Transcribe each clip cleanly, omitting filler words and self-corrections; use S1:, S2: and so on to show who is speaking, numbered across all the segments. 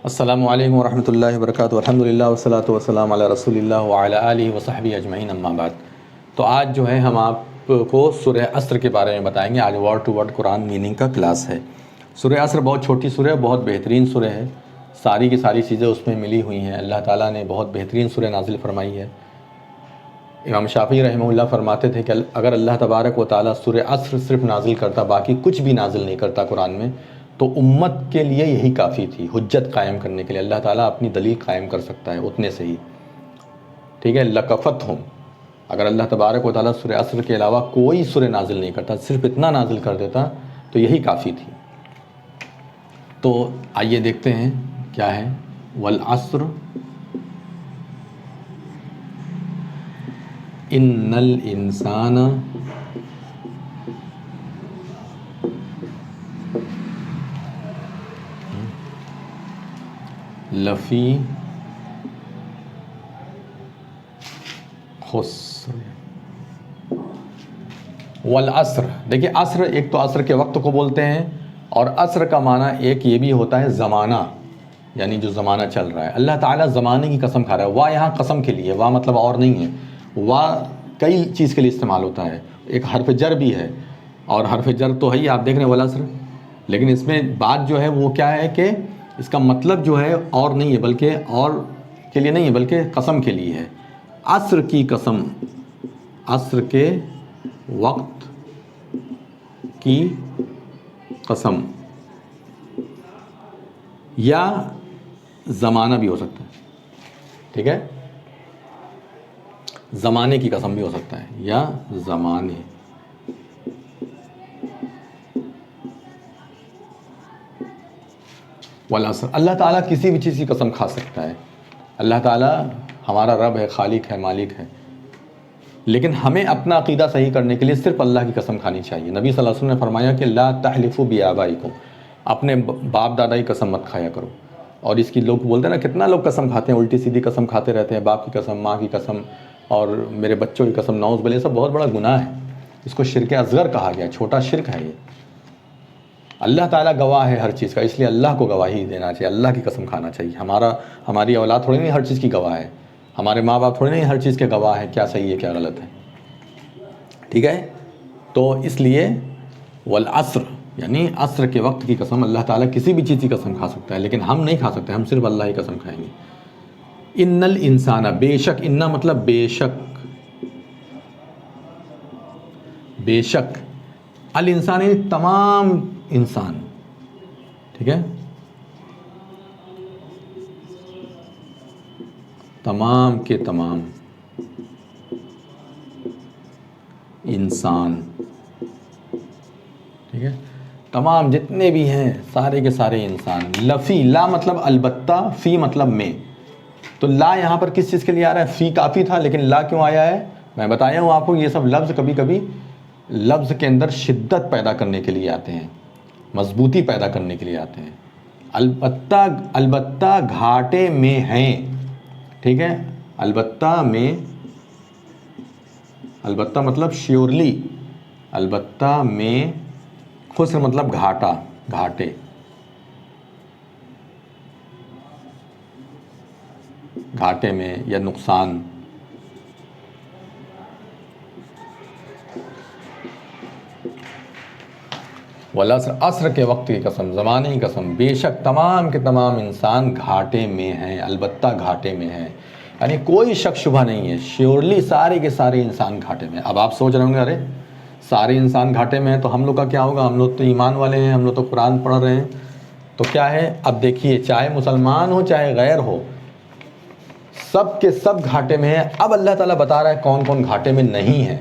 S1: السلام علیکم ورحمۃ اللہ وبرکاتہ، الحمدللہ والصلاۃ والسلام علی رسول اللہ وعلی آلہ وصحبہ اجمعین، اما بعد۔ تو آج جو ہے ہم آپ کو سورہ عصر کے بارے میں بتائیں گے۔ آج ورڈ ٹو ورڈ قرآن میننگ کا کلاس ہے۔ سورہ عصر بہت چھوٹی سورہ ہے، بہت بہترین سورہ ہے، ساری کی ساری چیزیں اس میں ملی ہوئی ہیں۔ اللہ تعالیٰ نے بہت بہترین سورہ نازل فرمائی ہے۔ امام شافعی رحمہ اللہ فرماتے تھے کہ اگر اللہ تبارک و تعالیٰ سورہ عصر صرف نازل کرتا، باقی کچھ بھی نازل نہیں کرتا قرآن میں، تو امت کے لیے یہی کافی تھی حجت قائم کرنے کے لیے۔ اللہ تعالیٰ اپنی دلیل قائم کر سکتا ہے اتنے سے ہی، ٹھیک ہے۔ لکفتہم، اگر اللہ تبارک و تعالیٰ سورہ عصر کے علاوہ کوئی سورہ نازل نہیں کرتا، صرف اتنا نازل کر دیتا تو یہی کافی تھی۔ تو آئیے دیکھتے ہیں کیا ہے۔ والعصر ان الانسان لفی خسر۔ والعصر، دیکھیے عصر ایک تو عصر کے وقت کو بولتے ہیں، اور عصر کا معنی ایک یہ بھی ہوتا ہے زمانہ، یعنی جو زمانہ چل رہا ہے۔ اللہ تعالیٰ زمانے کی قسم کھا رہا ہے۔ واہ یہاں قسم کے لیے، واہ مطلب اور نہیں ہے، واہ کئی چیز کے لیے استعمال ہوتا ہے۔ ایک حرف جر بھی ہے، اور حرف جر تو ہے ہی، آپ دیکھ رہے ہیں والعصر، لیکن اس میں بات جو ہے وہ کیا ہے کہ اس کا مطلب جو ہے اور نہیں ہے، بلکہ اور کے لیے نہیں ہے، بلکہ قسم کے لیے ہے۔ عصر کی قسم، عصر کے وقت کی قسم، یا زمانہ بھی ہو سکتا ہے، ٹھیک ہے، زمانے کی قسم بھی ہو سکتا ہے، یا زمانے۔ والعصر، اللہ تعالیٰ کسی بھی چیز کی قسم کھا سکتا ہے۔ اللہ تعالیٰ ہمارا رب ہے، خالق ہے، مالک ہے، لیکن ہمیں اپنا عقیدہ صحیح کرنے کے لیے صرف اللہ کی قسم کھانی چاہیے۔ نبی صلی اللہ علیہ وسلم نے فرمایا کہ لا تحلفوا بآبائکم، اپنے باپ دادا کی قسم مت کھایا کرو۔ اور اس کی لوگ بولتے ہیں نا، کتنا لوگ قسم کھاتے ہیں، الٹی سیدھی قسم کھاتے رہتے ہیں، باپ کی قسم، ماں کی قسم، اور میرے بچوں کی قسم، نعوذ باللہ، یہ سب بہت بڑا گناہ ہے۔ اس کو شرک اصغر کہا گیا، چھوٹا شرک ہے یہ۔ اللہ تعالیٰ گواہ ہے ہر چیز کا، اس لیے اللہ کو گواہی دینا چاہیے، اللہ کی قسم کھانا چاہیے۔ ہماری اولاد تھوڑی نہیں ہر چیز کی گواہ ہے، ہمارے ماں باپ تھوڑی نہیں ہر چیز کے گواہ ہے، کیا صحیح ہے کیا غلط ہے، ٹھیک ہے۔ تو اس لیے والعصر، یعنی عصر کے وقت کی قسم، اللہ تعالیٰ کسی بھی چیز کی قسم کھا سکتا ہے، لیکن ہم نہیں کھا سکتے، ہم صرف اللہ کی قسم کھائیں گے۔ ان الانسان، بے شک، ان مطلب بے شک، بے شک، الانسان یعنی تمام انسان، ٹھیک ہے، تمام کے تمام انسان، ٹھیک ہے، تمام جتنے بھی ہیں سارے کے سارے انسان۔ لفی، لا مطلب البتہ، فی مطلب میں۔ تو لا یہاں پر کس چیز کے لیے آ رہا ہے؟ فی کافی تھا، لیکن لا کیوں آیا ہے؟ میں بتایا ہوں آپ کو، یہ سب لفظ کبھی کبھی لفظ کے اندر شدت پیدا کرنے کے لیے آتے ہیں، مضبوطی پیدا کرنے کے لیے آتے ہیں۔ البتہ، البتہ گھاٹے میں ہیں، ٹھیک ہے، البتہ میں، البتہ مطلب شیورلی، البتہ میں، خسر مطلب گھاٹا، گھاٹے، گھاٹے میں یا نقصان۔ والعصر، عصر کے وقت کی قسم، زمانے کی قسم، بے شک تمام کے تمام انسان گھاٹے میں ہیں، البتہ گھاٹے میں ہیں، یعنی کوئی شک شبہ نہیں ہے، شیورلی سارے کے سارے انسان گھاٹے میں۔ اب آپ سوچ رہے ہوں گے ارے سارے انسان گھاٹے میں ہیں تو ہم لوگ کا کیا ہوگا؟ ہم لوگ تو ایمان والے ہیں، ہم لوگ تو قرآن پڑھ رہے ہیں، تو کیا ہے؟ اب دیکھیے، چاہے مسلمان ہو چاہے غیر ہو، سب کے سب گھاٹے میں ہیں۔ اب اللہ تعالیٰ بتا رہا ہے کون کون گھاٹے میں نہیں ہے،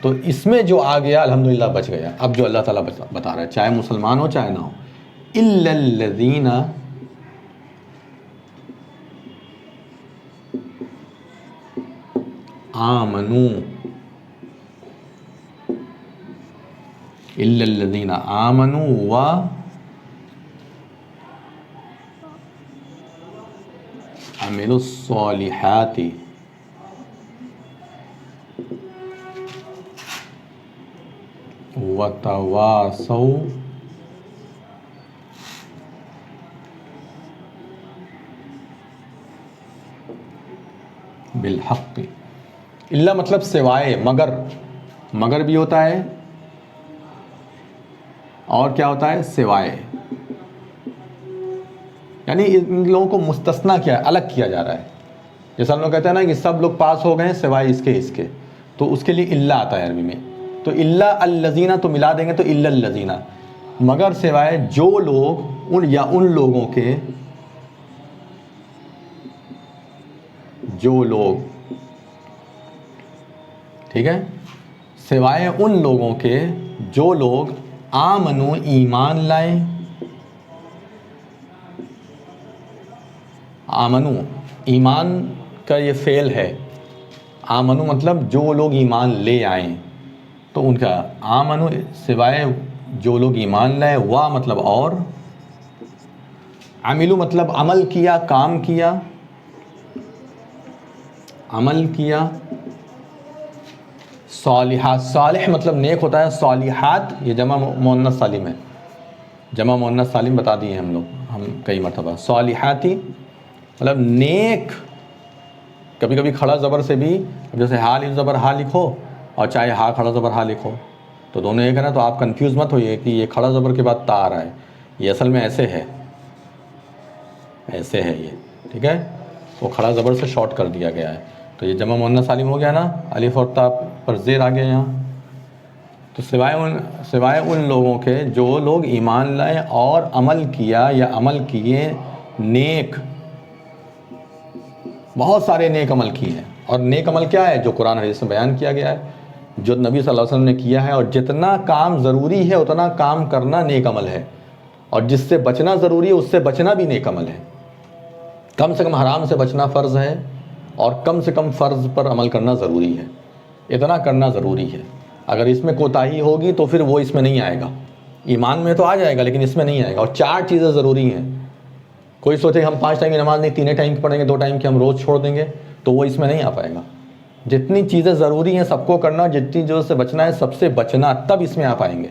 S1: تو اس میں جو آ گیا الحمدللہ بچ گیا۔ اب جو اللہ تعالیٰ بتا رہا ہے، چاہے مسلمان ہو چاہے نہ ہو، الا الذین آمنوا، الا الذین آمنوا وعملوا الصالحات وتواصوا بالحق، الا مطلب سوائے، مگر بھی ہوتا ہے، اور کیا ہوتا ہے؟ سوائے، یعنی ان لوگوں کو مستثنا کیا، الگ کیا جا رہا ہے. جیسا ہم لوگ کہتے ہیں نا کہ سب لوگ پاس ہو گئے ہیں سوائے اس کے، تو اس کے لیے الا آتا ہے عربی میں. تو الا الذین تو ملا دیں گے تو الا الذین، مگر سوائے جو لوگ ان لوگوں کے، جو لوگ، ٹھیک ہے، سوائے ان لوگوں کے جو لوگ آمنو ایمان لائیں. آمنو ایمان کا یہ فعل ہے. آمنو مطلب جو لوگ ایمان لے آئیں، تو ان کا آمنو سوائے جو لوگ ایمان لائے، وا مطلب اور، عملو مطلب عمل کیا، کام کیا، عمل کیا. صالحات، صالح مطلب نیک ہوتا ہے، صالحات یہ جمع مؤنث سالم ہے، جمع مؤنث سالم بتا دیے ہم کئی مرتبہ. صالحاتی مطلب نیک. کبھی کبھی کھڑا زبر سے بھی، جیسے حال زبر ہا لکھو اور چاہے ہا کھڑا زبر ہا لکھو تو دونوں ایک ہے نا. تو آپ کنفیوز مت ہوئیے کہ یہ کھڑا زبر کے بعد تا آ رہا ہے، یہ اصل میں ایسے ہے، ایسے ہے یہ، ٹھیک ہے. وہ کھڑا زبر سے شارٹ کر دیا گیا ہے. تو یہ جمع مؤنث سالم ہو گیا نا، الف اور تا پر زیر آ گیا یہاں. تو سوائے ان لوگوں کے جو لوگ ایمان لائے اور عمل کیا یا عمل کیے نیک، بہت سارے نیک عمل کیے ہیں. اور نیک عمل کیا ہے؟ جو قرآن حدیث میں بیان کیا گیا ہے، جو نبی صلی اللہ علیہ وسلم نے کیا ہے. اور جتنا کام ضروری ہے اتنا کام کرنا نیک عمل ہے، اور جس سے بچنا ضروری ہے اس سے بچنا بھی نیک عمل ہے. کم سے کم حرام سے بچنا فرض ہے، اور کم سے کم فرض پر عمل کرنا ضروری ہے. اتنا کرنا ضروری ہے. اگر اس میں کوتاہی ہوگی تو پھر وہ اس میں نہیں آئے گا. ایمان میں تو آ جائے گا لیکن اس میں نہیں آئے گا. اور 4 چیزیں ضروری ہیں. کوئی سوچے کہ ہم 5 ٹائم کی نماز نہیں، 3 ٹائم کی پڑھیں گے، 2 ٹائم کی ہم روز چھوڑ دیں گے، تو وہ اس میں نہیں آ پائے گا. جتنی چیزیں ضروری ہیں سب کو کرنا، جتنی چیزوں سے بچنا ہے سب سے بچنا، تب اس میں آ پائیں گے.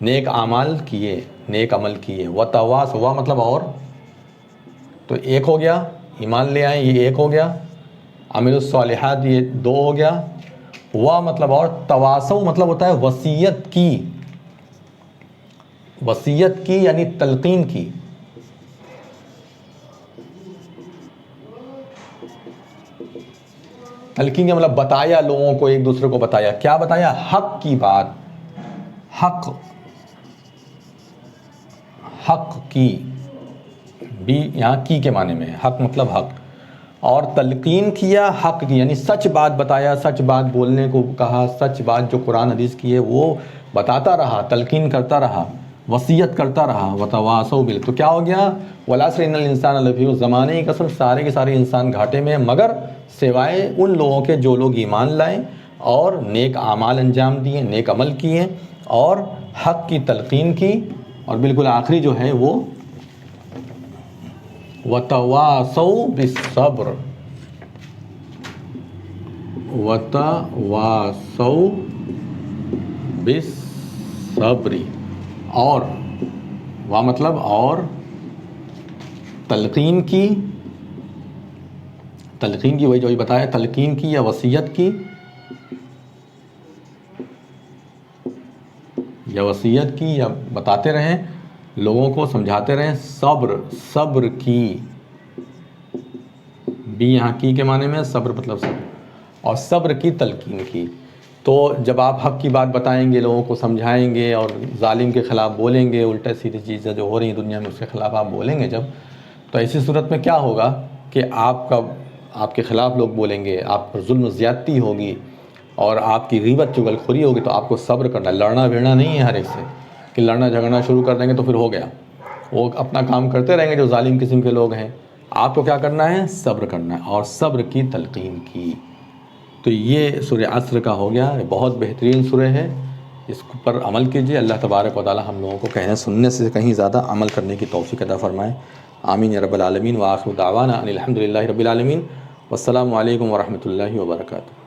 S1: نیک اعمال کیے، نیک عمل کیے. وتواس، وا مطلب اور، تو ایک ہو گیا. ایمان لے آئیں یہ ایک ہو گیا. عمل الصالحات یہ 2 ہو گیا. وا مطلب اور. تواصو مطلب ہوتا ہے وصیت کی، وصیت کی یعنی تلقین کی. تلقین کا مطلب بتایا، لوگوں کو ایک دوسرے کو بتایا. کیا بتایا؟ حق کی بات. حق کی بھی یہاں کی کے معنی میں ہے. حق مطلب حق. اور تلقین کیا حق کی، یعنی سچ بات بتایا، سچ بات بولنے کو کہا، سچ بات جو قرآن حدیث کی ہے وہ بتاتا رہا، تلقین کرتا رہا، وصیت کرتا رہا. وتواصوا بالحق، تو کیا ہو گیا؟ والعصر ان الانسان لفی خسر، زمانے کی قسم سارے کے سارے انسان گھاٹے میں ہیں، مگر سوائے ان لوگوں کے جو لوگ ایمان لائیں اور نیک اعمال انجام دیے، نیک عمل کیے اور حق کی تلقین کی. اور بالکل آخری جو ہے وہ وتواصوا بالصبر، وتواصوا بالصبر. اور وا مطلب اور، تلقین کی وہی جو بتایا، تلقین کی یا وصیت کی، یا بتاتے رہیں لوگوں کو، سمجھاتے رہیں. صبر کی بھی یہاں کی کے معنی میں، صبر مطلب صبر، اور صبر کی تلقین کی. تو جب آپ حق کی بات بتائیں گے، لوگوں کو سمجھائیں گے اور ظالم کے خلاف بولیں گے، الٹا سیدھی چیزیں جو ہو رہی ہیں دنیا میں اس کے خلاف آپ بولیں گے جب، تو ایسی صورت میں کیا ہوگا کہ آپ کے خلاف لوگ بولیں گے، آپ پر ظلم و زیادتی ہوگی اور آپ کی غیبت چغل خوری ہوگی. تو آپ کو صبر کرنا ہے. لڑنا بھیڑنا نہیں ہے ہر ایک سے کہ لڑنا جھگڑنا شروع کر دیں گے تو پھر ہو گیا. وہ اپنا کام کرتے رہیں گے جو ظالم قسم کے لوگ ہیں. آپ کو کیا کرنا ہے؟ صبر کرنا ہے، اور صبر کی تلقین کی. تو یہ سورہ عصر کا ہو گیا. بہت بہترین سورہ ہے، اس پر عمل کیجیے. اللہ تبارک و تعالی ہم لوگوں کو کہنے سننے سے کہیں زیادہ عمل کرنے کی توفیق عطا فرمائے. آمین یا رب العالمین. وآخر دعوانا ان الحمد للہ رب العالمین. والسلام علیکم ورحمۃ اللہ وبرکاتہ.